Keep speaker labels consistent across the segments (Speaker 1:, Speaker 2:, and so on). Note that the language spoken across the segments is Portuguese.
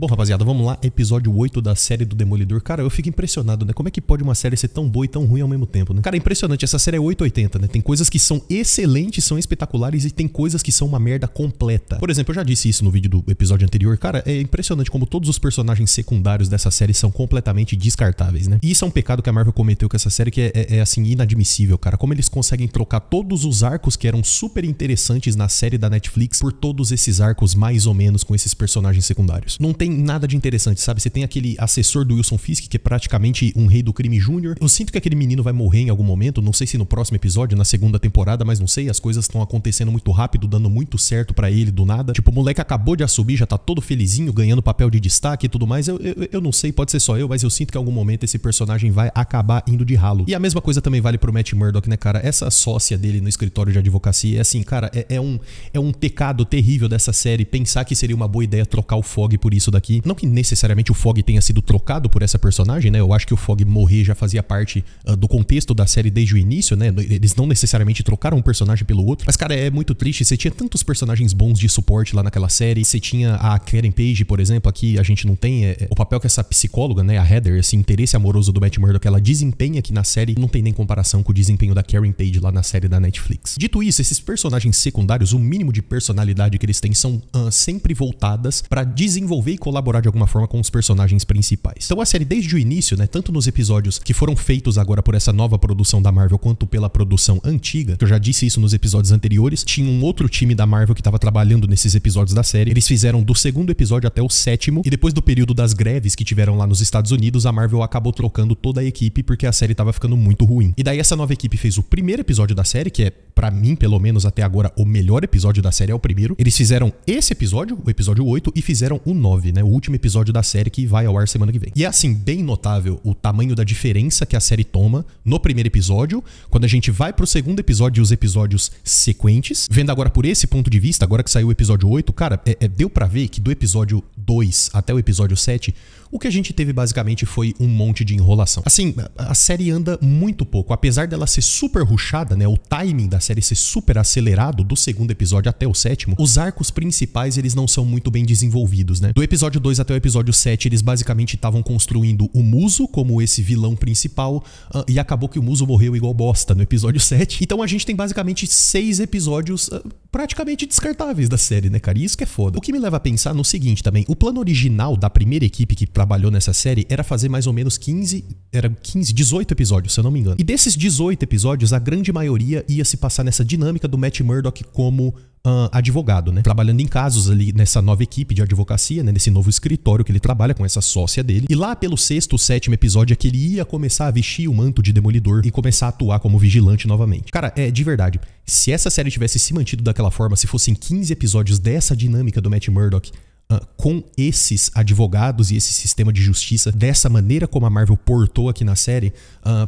Speaker 1: Bom, rapaziada, vamos lá. Episódio 8 da série do Demolidor. Cara, eu fico impressionado, né? Como é que pode uma série ser tão boa e tão ruim ao mesmo tempo, né? Cara, é impressionante. Essa série é 880, né? Tem coisas que são excelentes, são espetaculares e tem coisas que são uma merda completa. Por exemplo, eu já disse isso no vídeo do episódio anterior. Cara, é impressionante como todos os personagens secundários dessa série são completamente descartáveis, né? E isso é um pecado que a Marvel cometeu com essa série que é assim, inadmissível, cara. Como eles conseguem trocar todos os arcos que eram super interessantes na série da Netflix por todos esses arcos mais ou menos com esses personagens secundários. Não tem nada de interessante, sabe? Você tem aquele assessor do Wilson Fisk, que é praticamente um rei do crime júnior. Eu sinto que aquele menino vai morrer em algum momento, não sei se no próximo episódio, na segunda temporada, mas não sei, as coisas estão acontecendo muito rápido, dando muito certo pra ele do nada. Tipo, o moleque acabou de subir, já tá todo felizinho, ganhando papel de destaque e tudo mais. Eu não sei, pode ser só eu, mas eu sinto que em algum momento esse personagem vai acabar indo de ralo. E a mesma coisa também vale pro Matt Murdock, né, cara? Essa sócia dele no escritório de advocacia é assim, cara, é um pecado terrível dessa série pensar que seria uma boa ideia trocar o Fogg por isso daqui. Não que necessariamente o Fogg tenha sido trocado por essa personagem, né? Eu acho que o Fogg morrer já fazia parte do contexto da série desde o início, né? Eles não necessariamente trocaram um personagem pelo outro. Mas, cara, é muito triste. Você tinha tantos personagens bons de suporte lá naquela série. Você tinha a Karen Page, por exemplo, aqui a gente não tem o papel que essa psicóloga, né? A Heather, esse interesse amoroso do Matt Murdock, ela desempenha aqui na série, não tem nem comparação com o desempenho da Karen Page lá na série da Netflix. Dito isso, esses personagens secundários, o mínimo de personalidade que eles têm são sempre voltadas pra desenvolver e colaborar de alguma forma com os personagens principais. Então a série desde o início, né, tanto nos episódios que foram feitos agora por essa nova produção da Marvel, quanto pela produção antiga, que eu já disse isso nos episódios anteriores, tinha um outro time da Marvel que estava trabalhando nesses episódios da série. Eles fizeram do segundo episódio até o sétimo, e depois do período das greves que tiveram lá nos Estados Unidos, a Marvel acabou trocando toda a equipe porque a série tava ficando muito ruim. E daí essa nova equipe fez o primeiro episódio da série, que é, pra mim, pelo menos até agora, o melhor episódio da série é o primeiro. Eles fizeram esse episódio, o episódio 8, e fizeram o 9, né? O último episódio da série que vai ao ar semana que vem. E é assim, bem notável o tamanho da diferença que a série toma no primeiro episódio, quando a gente vai pro segundo episódio e os episódios sequentes. Vendo agora por esse ponto de vista, agora que saiu o episódio 8, cara, deu pra ver que do episódio 2 até o episódio 7, o que a gente teve basicamente foi um monte de enrolação. Assim, a série anda muito pouco. Apesar dela ser super rushada, né? O timing da série ser super acelerado do segundo episódio até o sétimo, os arcos principais, eles não são muito bem desenvolvidos, né? Do episódio 2 até o episódio 7, eles basicamente estavam construindo o Muso como esse vilão principal, e acabou que o Muso morreu igual bosta no episódio 7. Então a gente tem basicamente 6 episódios praticamente descartáveis da série, né, cara? E isso que é foda. O que me leva a pensar no seguinte também, o plano original da primeira equipe que trabalhou nessa série era fazer mais ou menos 18 episódios, se eu não me engano. E desses 18 episódios, a grande maioria ia se passar nessa dinâmica do Matt Murdock como advogado, né? Trabalhando em casos ali nessa nova equipe de advocacia, né? Nesse novo escritório que ele trabalha com essa sócia dele. E lá pelo 6º, 7º episódio é que ele ia começar a vestir o manto de Demolidor e começar a atuar como vigilante novamente. Cara, de verdade, se essa série tivesse se mantido daquela forma, se fossem 15 episódios dessa dinâmica do Matt Murdock, com esses advogados e esse sistema de justiça, dessa maneira como a Marvel portou aqui na série,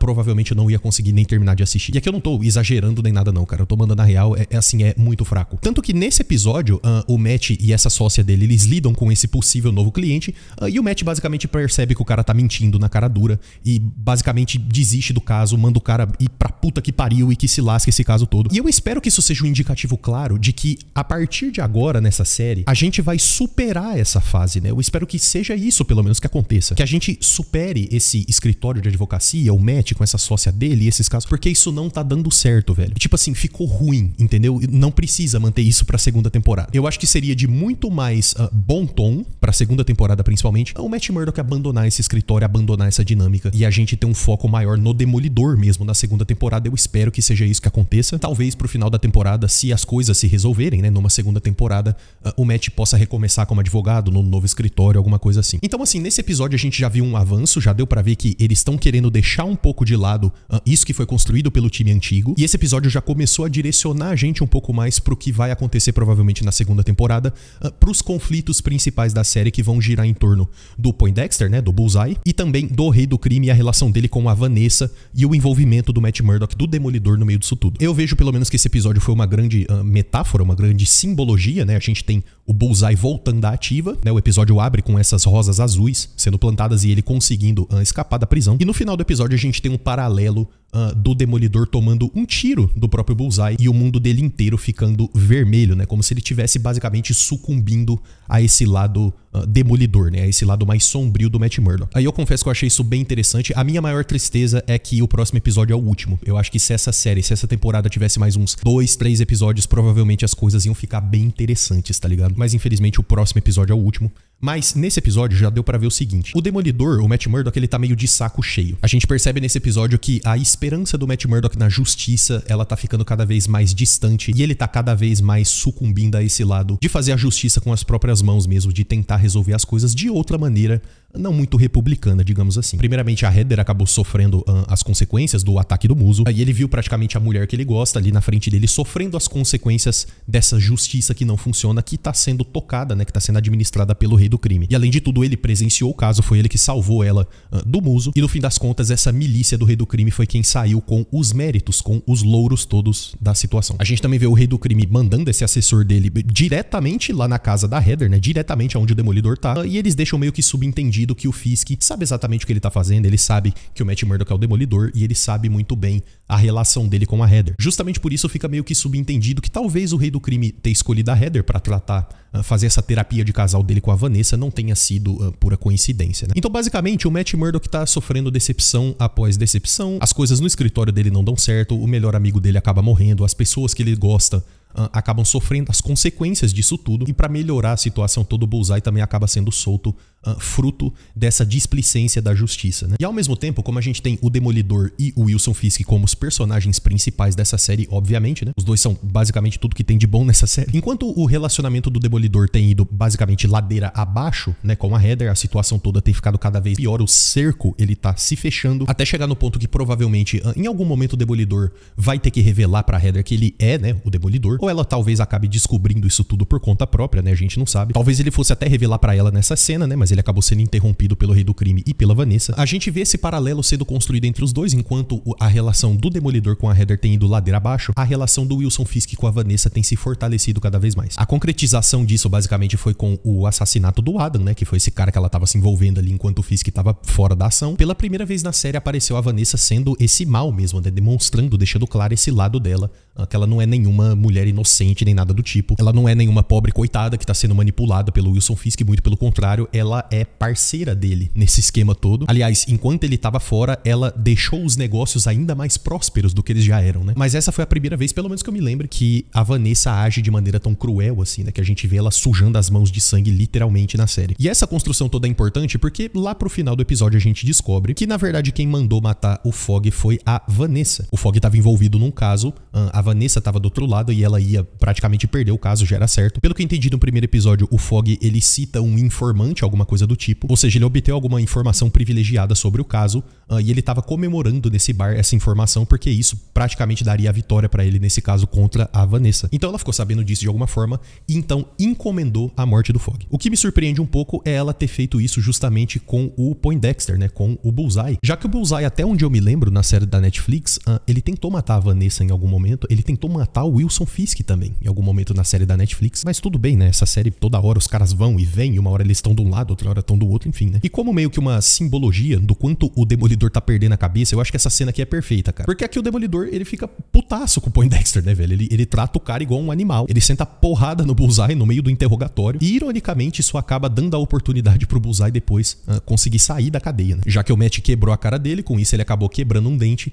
Speaker 1: provavelmente eu não ia conseguir nem terminar de assistir. E aqui eu não tô exagerando nem nada não, cara. Eu tô mandando a real, é muito fraco. Tanto que nesse episódio, o Matt e essa sócia dele, eles lidam com esse possível novo cliente, e o Matt basicamente percebe que o cara tá mentindo na cara dura e basicamente desiste do caso, manda o cara ir pra puta que pariu e que se lasque esse caso todo. E eu espero que isso seja um indicativo claro de que a partir de agora nessa série, a gente vai superar essa fase, né? Eu espero que seja isso, pelo menos, que aconteça. Que a gente supere esse escritório de advocacia, o Matt com essa sócia dele e esses casos, porque isso não tá dando certo, velho. Tipo assim, ficou ruim, entendeu? Não precisa manter isso pra segunda temporada. Eu acho que seria de muito mais bom tom, pra segunda temporada principalmente, o Matt Murdock abandonar esse escritório, abandonar essa dinâmica e a gente ter um foco maior no Demolidor mesmo na segunda temporada. Eu espero que seja isso que aconteça. Talvez pro final da temporada, se as coisas se resolverem, né? Numa segunda temporada, o Matt possa recomeçar como advogado no novo escritório, alguma coisa assim. Então assim, nesse episódio a gente já viu um avanço, já deu pra ver que eles estão querendo deixar um pouco de lado isso que foi construído pelo time antigo, e esse episódio já começou a direcionar a gente um pouco mais pro que vai acontecer provavelmente na segunda temporada, pros conflitos principais da série que vão girar em torno do Poindexter, né, do Bullseye, e também do Rei do Crime e a relação dele com a Vanessa e o envolvimento do Matt Murdock, do Demolidor no meio disso tudo. Eu vejo pelo menos que esse episódio foi uma grande metáfora, uma grande simbologia, né? A gente tem o Bullseye voltando à ativa, né? O episódio abre com essas rosas azuis sendo plantadas e ele conseguindo escapar da prisão. E no final do episódio a gente tem um paralelo do Demolidor tomando um tiro do próprio Bullseye e o mundo dele inteiro ficando vermelho, né? Como se ele tivesse basicamente sucumbindo a esse lado demolidor, né? A esse lado mais sombrio do Matt Murdock. Aí eu confesso que eu achei isso bem interessante. A minha maior tristeza é que o próximo episódio é o último. Eu acho que se essa temporada tivesse mais uns 2, 3 episódios, provavelmente as coisas iam ficar bem interessantes, tá ligado? Mas infelizmente o próximo episódio é o último. Mas nesse episódio já deu pra ver o seguinte: o Demolidor, o Matt Murdock, ele tá meio de saco cheio. A gente percebe nesse episódio que a esperança do Matt Murdock na justiça, ela tá ficando cada vez mais distante e ele tá cada vez mais sucumbindo a esse lado de fazer a justiça com as próprias mãos mesmo, de tentar resolver as coisas de outra maneira, não muito republicana, digamos assim. Primeiramente, a Heather acabou sofrendo as consequências do ataque do Muso. Aí ele viu praticamente a mulher que ele gosta ali na frente dele sofrendo as consequências dessa justiça que não funciona, que tá sendo tocada, né, que tá sendo administrada pelo Rei do Crime. E além de tudo, ele presenciou o caso, foi ele que salvou ela do Muso. E no fim das contas, essa milícia do Rei do Crime foi quem saiu com os méritos, com os louros todos da situação. A gente também vê o Rei do Crime mandando esse assessor dele diretamente lá na casa da Heather, né, diretamente aonde o Demolidor tá. E eles deixam meio que subentendido que o Fisk sabe exatamente o que ele tá fazendo, ele sabe que o Matt Murdock é o Demolidor e ele sabe muito bem a relação dele com a Heather. Justamente por isso fica meio que subentendido que talvez o Rei do Crime ter escolhido a Heather pra tratar, fazer essa terapia de casal dele com a Vanessa não tenha sido pura coincidência, né? Então basicamente o Matt Murdock tá sofrendo decepção após decepção, as coisas no escritório dele não dão certo, o melhor amigo dele acaba morrendo, as pessoas que ele gosta acabam sofrendo as consequências disso tudo. E para melhorar a situação toda, o Bullseye também acaba sendo solto fruto dessa displicência da justiça, né? E ao mesmo tempo, como a gente tem o Demolidor e o Wilson Fisk como os personagens principais dessa série, obviamente, né? Os dois são basicamente tudo que tem de bom nessa série. Enquanto o relacionamento do Demolidor tem ido basicamente ladeira abaixo, né? Com a Heather, a situação toda tem ficado cada vez pior, o cerco ele tá se fechando, até chegar no ponto que provavelmente em algum momento o Demolidor vai ter que revelar pra Heather que ele é, né, o Demolidor, ou ela talvez acabe descobrindo isso tudo por conta própria, né? A gente não sabe. Talvez ele fosse até revelar pra ela nessa cena, né? Mas ele acabou sendo interrompido pelo Rei do Crime e pela Vanessa. A gente vê esse paralelo sendo construído entre os dois, enquanto a relação do Demolidor com a Heather tem ido ladeira abaixo, a relação do Wilson Fisk com a Vanessa tem se fortalecido cada vez mais. A concretização disso basicamente foi com o assassinato do Adam, né? Que foi esse cara que ela tava se envolvendo ali enquanto o Fisk tava fora da ação. Pela primeira vez na série apareceu a Vanessa sendo esse mal mesmo, né? Demonstrando, deixando claro esse lado dela, que ela não é nenhuma mulher inocente nem nada do tipo. Ela não é nenhuma pobre coitada que tá sendo manipulada pelo Wilson Fisk, muito pelo contrário, ela é parceira dele nesse esquema todo. Aliás, enquanto ele tava fora, ela deixou os negócios ainda mais prósperos do que eles já eram, né? Mas essa foi a primeira vez, pelo menos que eu me lembre, que a Vanessa age de maneira tão cruel assim, né? Que a gente vê ela sujando as mãos de sangue literalmente na série. E essa construção toda é importante porque lá pro final do episódio a gente descobre que, na verdade, quem mandou matar o Fogg foi a Vanessa. O Fogg tava envolvido num caso, a Vanessa tava do outro lado e ela ia praticamente perder o caso, já era certo. Pelo que eu entendi no primeiro episódio, o Fogg, ele cita um informante, alguma coisa do tipo, ou seja, ele obteve alguma informação privilegiada sobre o caso e ele tava comemorando nesse bar essa informação porque isso praticamente daria a vitória pra ele nesse caso contra a Vanessa. Então ela ficou sabendo disso de alguma forma e então encomendou a morte do Fogg. O que me surpreende um pouco é ela ter feito isso justamente com o Poindexter, né, com o Bullseye. Já que o Bullseye, até onde eu me lembro na série da Netflix, ele tentou matar a Vanessa em algum momento, ele tentou matar o Wilson Fisk também, em algum momento na série da Netflix, mas tudo bem, né, essa série toda hora os caras vão e vêm, e uma hora eles estão de um lado, outra hora estão do outro, enfim, né. E como meio que uma simbologia do quanto o Demolidor tá perdendo a cabeça, eu acho que essa cena aqui é perfeita, cara. Porque aqui o Demolidor, ele fica putaço com o Poindexter, né, velho? Ele trata o cara igual um animal. Ele senta porrada no Bullseye no meio do interrogatório. E, ironicamente, isso acaba dando a oportunidade pro Bullseye depois conseguir sair da cadeia, né? Já que o Matt quebrou a cara dele, com isso ele acabou quebrando um dente.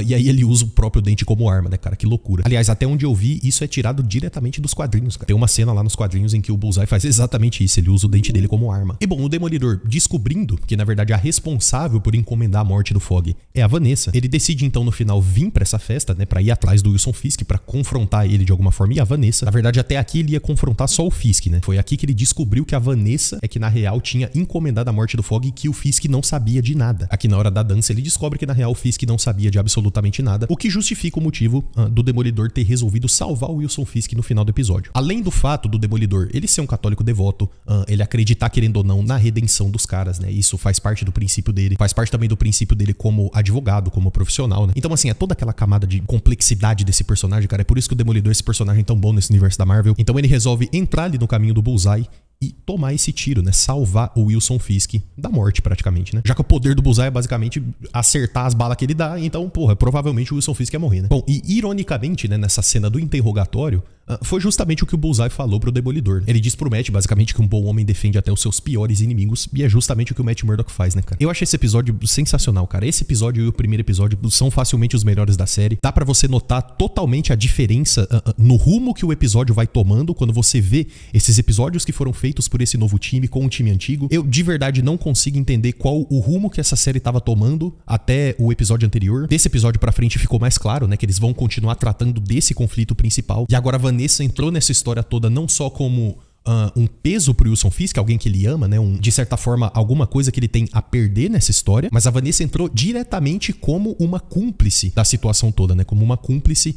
Speaker 1: E aí ele usa o próprio dente como arma, né, cara? Que loucura. Aliás, até onde eu vi, isso é tirado diretamente dos quadrinhos, cara. Tem uma cena lá nos quadrinhos em que o Bullseye faz exatamente isso. Ele usa o dente dele como arma. E bom, o Demolidor, descobrindo que, na verdade, a responsável por encomendar a morte do Fogg é a Vanessa, ele decide, então, no final, vir pra essa festa, né? Pra ir atrás do Wilson Fisk, pra confrontar ele de alguma forma. E a Vanessa, na verdade, até aqui ele ia confrontar só o Fisk, né? Foi aqui que ele descobriu que a Vanessa é que, na real, tinha encomendado a morte do Fogg e que o Fisk não sabia de nada. Aqui, na hora da dança, ele descobre que, na real, o Fisk não sabia de absolutamente nada. O que justifica o motivo do Demolidor ter resolvido salvar o Wilson Fisk no final do episódio. Além do fato do Demolidor ele ser um católico devoto, ele acreditar, querendo ou não, na redenção dos caras, né? Isso faz parte do princípio dele, faz parte também do princípio dele como advogado, como profissional, né? Então, assim, é toda aquela camada de complexidade desse personagem, cara. É por isso que o Demolidor é esse personagem tão bom nesse universo da Marvel. Então ele resolve entrar ali no caminho do Bullseye e tomar esse tiro, né? Salvar o Wilson Fisk da morte, praticamente, né? Já que o poder do Bullseye é basicamente acertar as balas que ele dá, então, porra, provavelmente o Wilson Fisk ia morrer, né? Bom, e ironicamente, né, nessa cena do interrogatório, foi justamente o que o Bullseye falou pro Demolidor. Ele diz pro Matt, basicamente, que um bom homem defende até os seus piores inimigos, e é justamente o que o Matt Murdock faz, né, cara? Eu achei esse episódio sensacional, cara. Esse episódio e o primeiro episódio são facilmente os melhores da série. Dá pra você notar totalmente a diferença no rumo que o episódio vai tomando quando você vê esses episódios que foram feitos por esse novo time com o time antigo. Eu, de verdade, não consigo entender qual o rumo que essa série tava tomando até o episódio anterior. Desse episódio pra frente ficou mais claro, né, que eles vão continuar tratando desse conflito principal. E agora a Vanessa entrou nessa história toda não só como um peso pro Wilson Fisk, alguém que ele ama, né? De certa forma, alguma coisa que ele tem a perder nessa história. Mas a Vanessa entrou diretamente como uma cúmplice da situação toda, né? Como uma cúmplice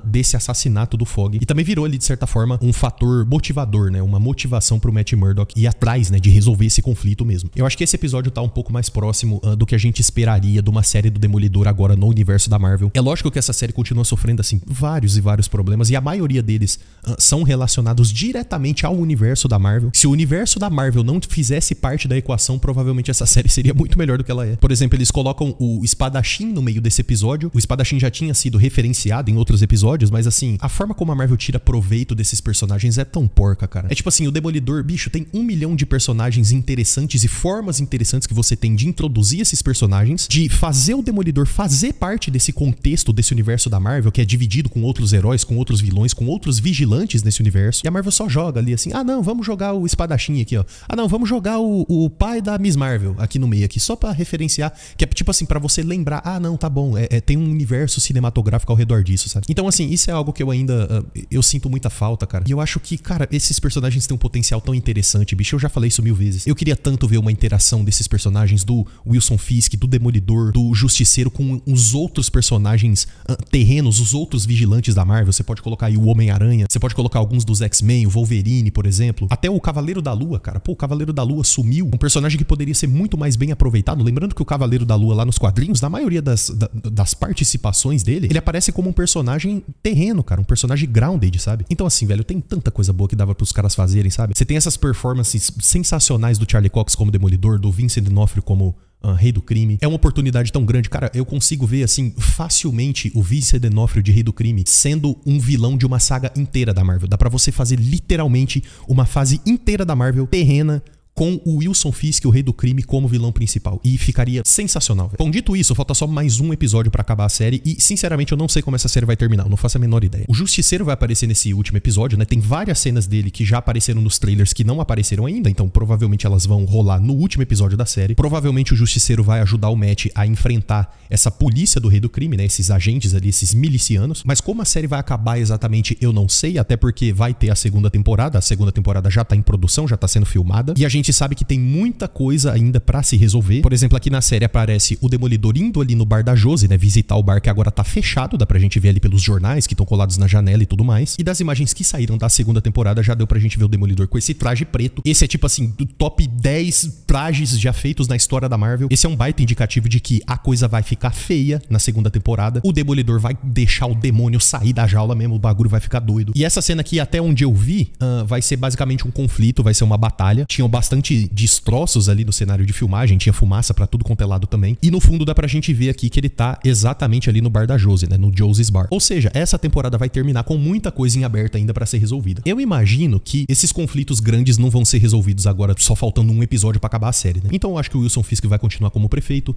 Speaker 1: desse assassinato do Fogg. E também virou ali, de certa forma, um fator motivador, né? Uma motivação pro Matt Murdock ir atrás, né? De resolver esse conflito mesmo. Eu acho que esse episódio tá um pouco mais próximo do que a gente esperaria de uma série do Demolidor agora no universo da Marvel. É lógico que essa série continua sofrendo, assim, vários e vários problemas. E a maioria deles são relacionados diretamente ao universo da Marvel. Se o universo da Marvel não fizesse parte da equação, provavelmente essa série seria muito melhor do que ela é. Por exemplo, eles colocam o espadachim no meio desse episódio. O espadachim já tinha sido referenciado em outros episódios, mas assim, a forma como a Marvel tira proveito desses personagens é tão porca, cara. É tipo assim, o Demolidor, bicho, tem 1 milhão de personagens interessantes e formas interessantes que você tem de introduzir esses personagens, de fazer o Demolidor fazer parte desse contexto, desse universo da Marvel, que é dividido com outros heróis, com outros vilões, com outros vigilantes nesse universo. E a Marvel só joga ali assim, ah não, vamos jogar o espadachim aqui, ó. Ah não, vamos jogar o pai da Miss Marvel aqui no meio, aqui, só pra referenciar, que é tipo assim, pra você lembrar, ah não, tá bom, tem um universo cinematográfico ao redor disso, sabe? Então assim, isso é algo que eu ainda, eu sinto muita falta, cara. E eu acho que, cara, esses personagens têm um potencial tão interessante, bicho, eu já falei isso 1000 vezes. Eu queria tanto ver uma interação desses personagens, do Wilson Fisk, do Demolidor, do Justiceiro com os outros personagens terrenos, os outros vigilantes da Marvel. Você pode colocar aí o Homem-Aranha, você pode colocar alguns dos X-Men, o Wolverine, por exemplo. Até o Cavaleiro da Lua, cara. Pô, o Cavaleiro da Lua sumiu. Um personagem que poderia ser muito mais bem aproveitado. Lembrando que o Cavaleiro da Lua lá nos quadrinhos, na maioria das participações dele, ele aparece como um personagem terreno, cara. Um personagem grounded, sabe? Então assim, velho, tem tanta coisa boa que dava pros caras fazerem, sabe? Você tem essas performances sensacionais do Charlie Cox como Demolidor, do Vincent D'Onofrio como Rei do Crime. É uma oportunidade tão grande. Cara, eu consigo ver, assim, facilmente o Vincent D'Onofrio de Rei do Crime sendo um vilão de uma saga inteira da Marvel. Dá pra você fazer literalmente uma fase inteira da Marvel terrena com o Wilson Fisk, o Rei do Crime, como vilão principal. E ficaria sensacional, velho. Bom, dito isso, falta só mais um episódio pra acabar a série. E, sinceramente, eu não sei como essa série vai terminar. Eu não faço a menor ideia. O Justiceiro vai aparecer nesse último episódio, né? Tem várias cenas dele que já apareceram nos trailers que não apareceram ainda. Então, provavelmente, elas vão rolar no último episódio da série. Provavelmente, o Justiceiro vai ajudar o Matt a enfrentar essa polícia do Rei do Crime, né? Esses agentes ali, esses milicianos. Mas como a série vai acabar exatamente, eu não sei. Até porque vai ter a segunda temporada. A segunda temporada já tá em produção, já tá sendo filmada. E a gente sabe que tem muita coisa ainda pra se resolver. Por exemplo, aqui na série aparece o Demolidor indo ali no bar da Josie, né? Visitar o bar que agora tá fechado. Dá pra gente ver ali pelos jornais que estão colados na janela e tudo mais. E das imagens que saíram da segunda temporada, já deu pra gente ver o Demolidor com esse traje preto. Esse é tipo assim, do top 10 trajes já feitos na história da Marvel. Esse é um baita indicativo de que a coisa vai ficar feia na segunda temporada. O Demolidor vai deixar o demônio sair da jaula mesmo. O bagulho vai ficar doido. E essa cena aqui, até onde eu vi, vai ser basicamente um conflito, vai ser uma batalha. Tinham bastante destroços ali no cenário de filmagem, tinha fumaça pra tudo quanto é lado também. E no fundo dá pra gente ver aqui que ele tá exatamente ali no bar da Josie, né? No Josie's Bar. Ou seja, essa temporada vai terminar com muita coisa em aberto ainda pra ser resolvida. Eu imagino que esses conflitos grandes não vão ser resolvidos agora, só faltando um episódio pra acabar a série, né? Então eu acho que o Wilson Fisk vai continuar como prefeito.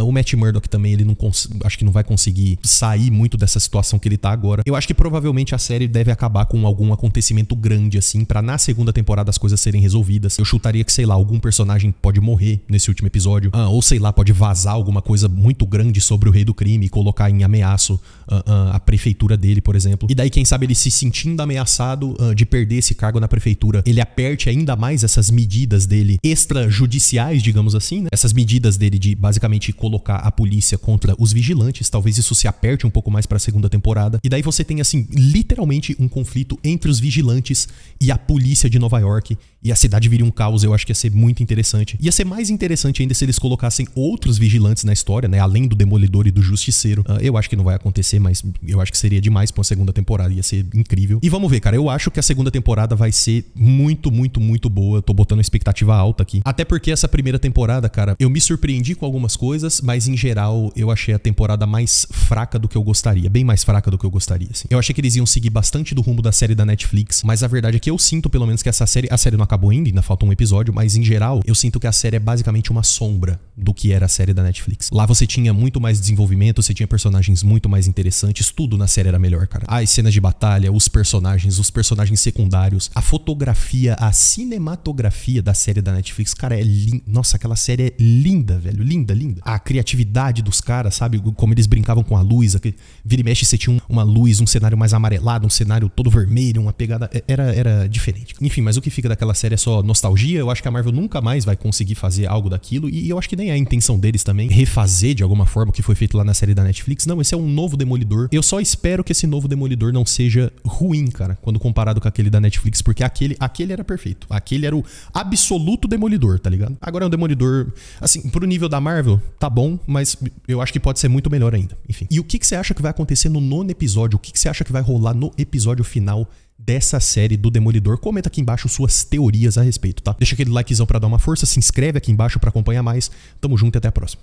Speaker 1: O Matt Murdock também, ele não acho que não vai conseguir sair muito dessa situação que ele tá agora. Eu acho que provavelmente a série deve acabar com algum acontecimento grande, assim, pra na segunda temporada as coisas serem resolvidas. Eu chutaria que, sei lá, algum personagem pode morrer nesse último episódio, ou sei lá, pode vazar alguma coisa muito grande sobre o Rei do Crime e colocar em ameaço a prefeitura dele, por exemplo. E daí, quem sabe, ele se sentindo ameaçado de perder esse cargo na prefeitura, ele aperte ainda mais essas medidas dele extrajudiciais, digamos assim, né? Essas medidas dele de basicamente colocar a polícia contra os vigilantes. Talvez isso se aperte um pouco mais pra segunda temporada. E daí você tem, assim, literalmente um conflito entre os vigilantes e a polícia de Nova York. e a cidade viria um caos, eu acho que ia ser muito interessante. Ia ser mais interessante ainda se eles colocassem outros vigilantes na história, né? Além do Demolidor e do Justiceiro. Eu acho que não vai acontecer, mas eu acho que seria demais pra uma segunda temporada. Ia ser incrível. E vamos ver, cara. Eu acho que a segunda temporada vai ser muito, muito, muito boa. Eu tô botando uma expectativa alta aqui. Até porque essa primeira temporada, cara, eu me surpreendi com algumas coisas, mas em geral eu achei a temporada mais fraca do que eu gostaria. Bem mais fraca do que eu gostaria, assim. Eu achei que eles iam seguir bastante do rumo da série da Netflix, mas a verdade é que eu sinto, pelo menos, que essa série... A série não acabou ainda falta um episódio, mas em geral, eu sinto que a série é basicamente uma sombra do que era a série da Netflix. Lá você tinha muito mais desenvolvimento, você tinha personagens muito mais interessantes, tudo na série era melhor, cara. As cenas de batalha, os personagens secundários, a fotografia, a cinematografia da série da Netflix, cara, é linda. Nossa, aquela série é linda, velho. Linda, linda. A criatividade dos caras, sabe? Como eles brincavam com a luz. Vira e mexe, você tinha uma luz, um cenário mais amarelado, um cenário todo vermelho, uma pegada... Era diferente. Enfim, mas o que fica daquela série é só nostalgia. Eu acho que a Marvel nunca mais vai conseguir fazer algo daquilo. E eu acho que nem é a intenção deles também refazer de alguma forma o que foi feito lá na série da Netflix. Não, esse é um novo Demolidor. Eu só espero que esse novo Demolidor não seja ruim, cara, quando comparado com aquele da Netflix, porque aquele era perfeito. Aquele era o absoluto Demolidor, tá ligado? Agora é um Demolidor, assim, pro nível da Marvel, tá bom, mas eu acho que pode ser muito melhor ainda. Enfim. E o que você acha que vai acontecer no 9º episódio? O que você acha que vai rolar no episódio final dessa série do Demolidor? Comenta aqui embaixo suas teorias a respeito, tá? Deixa aquele likezão pra dar uma força, se inscreve aqui embaixo pra acompanhar mais. Tamo junto e até a próxima.